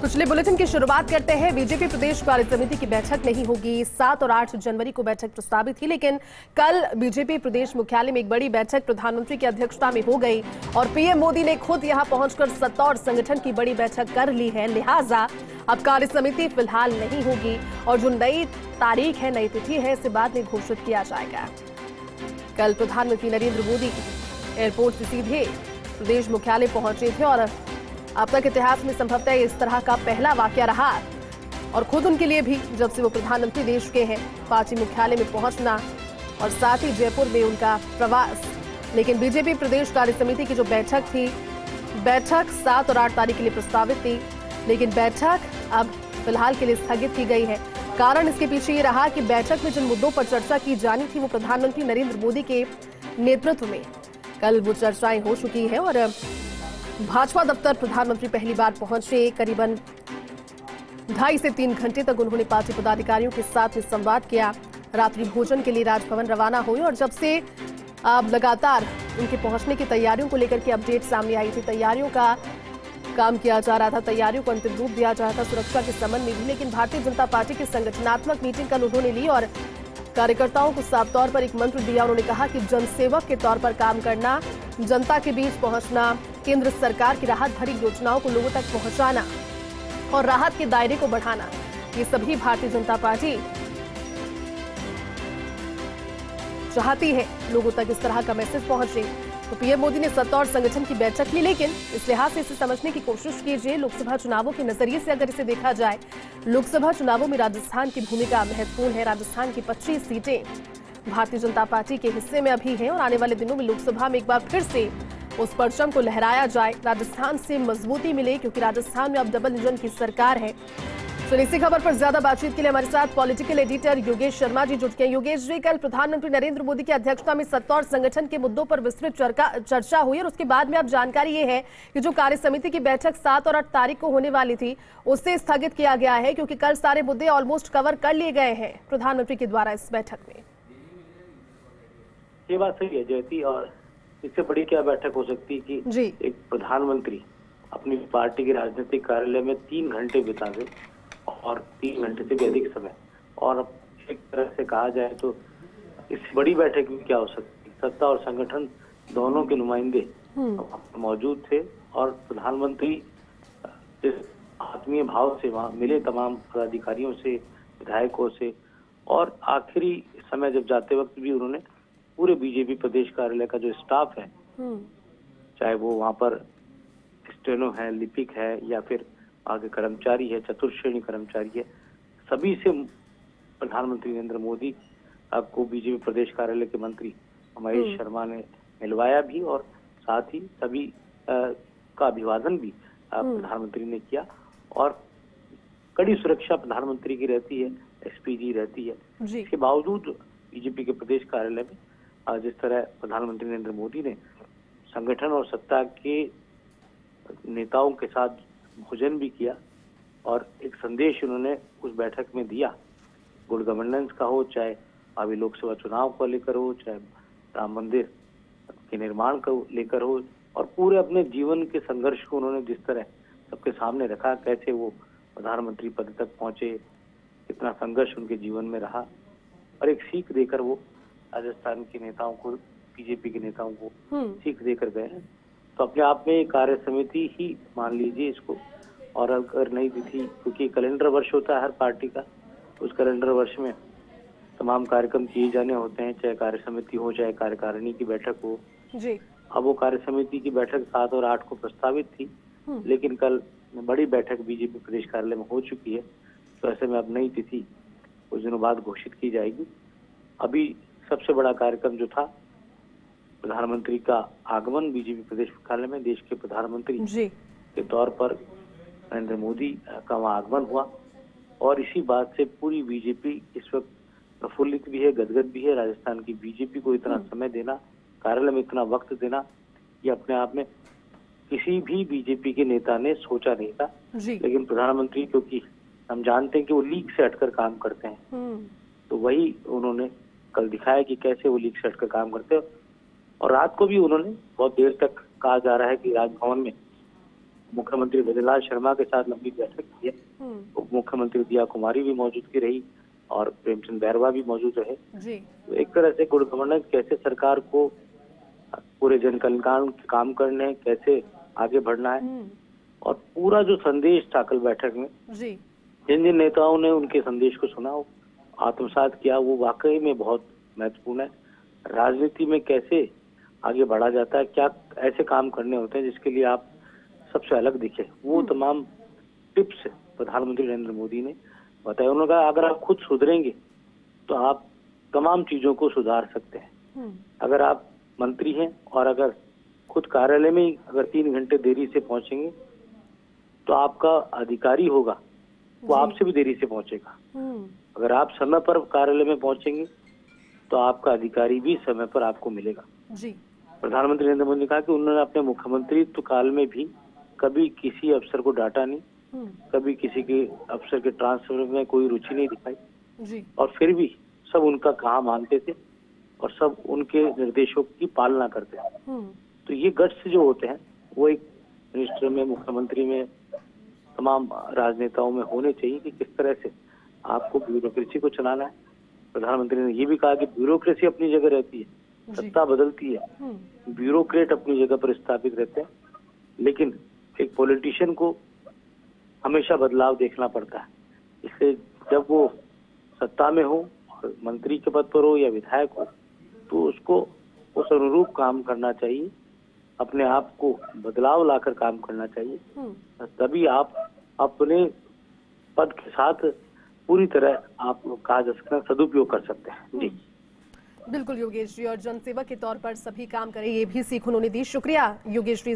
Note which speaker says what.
Speaker 1: पिछले बुलेटिन की शुरुआत करते हैं। बीजेपी प्रदेश कार्य समिति की बैठक नहीं होगी। 7 और 8 जनवरी को बैठक प्रस्तावित थी, लेकिन कल बीजेपी प्रदेश मुख्यालय में एक बड़ी बैठक प्रधानमंत्री की अध्यक्षता में हो गई और पीएम मोदी ने खुद यहां पहुंचकर सत्ता और संगठन की बड़ी बैठक कर ली है। लिहाजा अब कार्य समिति फिलहाल नहीं होगी और जो नई तारीख है, नई तिथि है, इसे बाद में घोषित किया जाएगा। कल प्रधानमंत्री नरेंद्र मोदी एयरपोर्ट से सीधे प्रदेश मुख्यालय पहुंचे थे और अब तक इतिहास में संभवतः इस तरह का पहला वाकया रहा और खुद उनके लिए भी, जब से वो प्रधानमंत्री देश के हैं, पार्टी मुख्यालय में पहुंचना और साथ ही जयपुर में उनका प्रवास। लेकिन बीजेपी प्रदेश कार्य समिति की जो बैठक थी, बैठक 7 और 8 तारीख के लिए प्रस्तावित थी, लेकिन बैठक अब फिलहाल के लिए स्थगित की गई है। कारण इसके पीछे ये रहा कि बैठक में जिन मुद्दों पर चर्चा की जानी थी, वो प्रधानमंत्री नरेंद्र मोदी के नेतृत्व में कल वो चर्चाएं हो चुकी है और भाजपा दफ्तर प्रधानमंत्री पहली बार पहुंचे। करीबन 2.5 से 3 घंटे तक उन्होंने पार्टी पदाधिकारियों के साथ में संवाद किया। रात्रि भोजन के लिए राजभवन रवाना हुए और जब से लगातार उनके पहुंचने की तैयारियों को लेकर के अपडेट सामने आई थी, तैयारियों का काम किया जा रहा था, तैयारियों को अंतिम रूप दिया जा रहा था सुरक्षा के संबंध में भी। लेकिन भारतीय जनता पार्टी की संगठनात्मक मीटिंग कल उन्होंने ली और कार्यकर्ताओं को साफ तौर पर एक मंत्र दिया। उन्होंने कहा कि जनसेवक के तौर पर काम करना, जनता के बीच पहुंचना, केंद्र सरकार की राहत भरी योजनाओं को लोगों तक पहुंचाना और राहत के दायरे को बढ़ाना, ये सभी भारतीय जनता पार्टी चाहती है लोगों तक इस तरह का मैसेज पहुंचे। तो पीएम मोदी ने सत्ता और संगठन की बैठक ली, लेकिन इस लिहाज से इसे समझने की कोशिश कीजिए। लोकसभा चुनावों के नजरिए से अगर इसे देखा जाए, लोकसभा चुनावों में राजस्थान की भूमिका महत्वपूर्ण है। राजस्थान की 25 सीटें भारतीय जनता पार्टी के हिस्से में अभी हैं और आने वाले दिनों में लोकसभा में एक बार फिर से उस परचम को लहराया जाए, राजस्थान से मजबूती मिले, क्योंकि राजस्थान में अब डबल इंजन की सरकार है। तो इसी खबर पर ज्यादा बातचीत के लिए हमारे साथ पॉलिटिकल एडिटर योगेश शर्मा जी जुड़ गए। योगेश जी, कल प्रधानमंत्री नरेंद्र मोदी की अध्यक्षता में सत्ता और संगठन के मुद्दों पर विस्तृत चर्चा हुई और उसके बाद में अब जानकारी ये है कि जो कार्य समिति की बैठक 7 और 8 तारीख को होने वाली थी, उससे स्थगित किया गया है, क्योंकि कल सारे मुद्दे ऑलमोस्ट कवर कर लिए गए हैं प्रधानमंत्री के द्वारा इस बैठक में।
Speaker 2: ये बात सही है जयती, और इससे बड़ी क्या बैठक हो सकती है कि एक प्रधानमंत्री अपनी पार्टी के राजनीतिक कार्यालय में 3 घंटे बिता दे और 3 घंटे से भी अधिक समय, और एक तरह से कहा जाए तो इससे बड़ी बैठक में क्या हो सकती है। सत्ता और संगठन दोनों के नुमाइंदे मौजूद थे और प्रधानमंत्री इस आत्मीय भाव से वहाँ मिले तमाम पदाधिकारियों से, विधायकों से, और आखिरी समय जब जाते वक्त भी उन्होंने पूरे बीजेपी प्रदेश कार्यालय का जो स्टाफ है, चाहे वो वहाँ पर स्टेनो है, लिपिक है, या फिर आगे कर्मचारी है, चतुर्थ श्रेणी कर्मचारी है, सभी से प्रधानमंत्री नरेंद्र मोदी को बीजेपी प्रदेश कार्यालय के मंत्री महेश शर्मा ने मिलवाया भी और साथ ही सभी का अभिवादन भी प्रधानमंत्री ने किया। और कड़ी सुरक्षा प्रधानमंत्री की रहती है, एसपीजी रहती है। इसके बावजूद बीजेपी के प्रदेश कार्यालय में जिस तरह प्रधानमंत्री नरेंद्र मोदी ने संगठन और सत्ता के नेताओं के साथ भोजन भी किया और एक संदेश उन्होंने उस बैठक में दिया, गुड गवर्नेंस का हो, चाहे अभी लोकसभा चुनाव को लेकर हो, चाहे राम मंदिर के निर्माण को लेकर हो, और पूरे अपने जीवन के संघर्ष को उन्होंने जिस तरह सबके सामने रखा, कैसे वो प्रधानमंत्री पद तक पहुंचे, कितना संघर्ष उनके जीवन में रहा, और एक सीख देकर वो राजस्थान के नेताओं को, बीजेपी के नेताओं को सीख देकर गए हैं। तो अपने आप में कार्य समिति ही मान लीजिए इसको, और अगर नई तिथि, क्योंकि कैलेंडर वर्ष होता है हर पार्टी का, उस कैलेंडर वर्ष में तमाम कार्यक्रम किए जाने होते हैं, चाहे कार्य समिति हो, चाहे कार्यकारिणी की बैठक हो जी। अब वो कार्य समिति की बैठक 7 और 8 को प्रस्तावित थी, लेकिन कल बड़ी बैठक बीजेपी प्रदेश कार्यालय में हो चुकी है। तो ऐसे में अब नई तिथि कुछ दिनों बाद घोषित की जाएगी। अभी सबसे बड़ा कार्यक्रम जो था, प्रधानमंत्री का आगमन बीजेपी प्रदेश मुख्यालय में, देश के प्रधानमंत्री के तौर पर नरेंद्र मोदी का वहाँ आगमन हुआ, और इसी बात से पूरी बीजेपी इस वक्त प्रफुल्लित भी है, गदगद भी है। राजस्थान की बीजेपी को इतना समय देना, कार्यालय में इतना वक्त देना, ये अपने आप में किसी भी बीजेपी के नेता ने सोचा नहीं था। लेकिन प्रधानमंत्री, क्योंकि हम जानते हैं कि वो लीक से हटकर काम करते हैं, तो वही उन्होंने कल दिखाया कि कैसे वो लीक से हटकर काम करते हैं। और रात को भी उन्होंने बहुत देर तक, कहा जा रहा है कि राजभवन में मुख्यमंत्री भजनलाल शर्मा के साथ लंबी बैठक की है। उप मुख्यमंत्री दिया कुमारी भी मौजूदगी रही और प्रेमचंद बैरवा भी मौजूद रहे। तो एक तरह से गुड गवर्नेंस, कैसे सरकार को पूरे जन कल्याण के काम करने हैं, कैसे आगे बढ़ना है, और पूरा जो संदेश था कल बैठक में, जिन जिन नेताओं ने उनके संदेश को सुना, आत्मसात किया, वो वाकई में बहुत महत्वपूर्ण है। राजनीति में कैसे आगे बढ़ा जाता है, क्या ऐसे काम करने होते हैं जिसके लिए आप सबसे अलग दिखे, वो तमाम टिप्स प्रधानमंत्री नरेंद्र मोदी ने बताया। उन्होंने कहा अगर आप खुद सुधरेंगे तो आप तमाम चीजों को सुधार सकते हैं। अगर आप मंत्री हैं और अगर खुद कार्यालय में अगर 3 घंटे देरी से पहुंचेंगे तो आपका अधिकारी होगा वो आपसे भी देरी से पहुंचेगा। अगर आप समय पर कार्यालय में पहुंचेंगे तो आपका अधिकारी भी समय पर आपको मिलेगा। प्रधानमंत्री नरेंद्र मोदी ने कहा कि उन्होंने अपने मुख्यमंत्रित्व काल में भी कभी किसी अफसर को डांटा नहीं, कभी किसी के अफसर के ट्रांसफर में कोई रुचि नहीं दिखाई, और फिर भी सब उनका कहा मानते थे और सब उनके निर्देशों की पालना करते थे। तो ये गट्स जो होते हैं वो एक मिनिस्टर में, मुख्यमंत्री में, तमाम राजनेताओं में होने चाहिए कि किस तरह से आपको ब्यूरोक्रेसी को चलाना है। प्रधानमंत्री ने ये भी कहा कि ब्यूरोक्रेसी अपनी जगह रहती है, सत्ता बदलती है, ब्यूरोक्रेट अपनी जगह पर स्थापित रहते हैं, लेकिन एक पॉलिटिशियन को हमेशा बदलाव देखना पड़ता है। इसलिए जब वो सत्ता में हो, मंत्री के पद पर हो या विधायक हो, तो उसको उस अनुरूप काम करना चाहिए, अपने आप को बदलाव लाकर काम करना चाहिए, तभी आप अपने पद के साथ पूरी तरह आप कहा जा सकता है सदुपयोग कर सकते हैं। जी
Speaker 1: बिल्कुल योगेश जी, और जनसेवक के तौर पर सभी काम करें, ये भी सीख उन्होंने दी। शुक्रिया योगेश जी।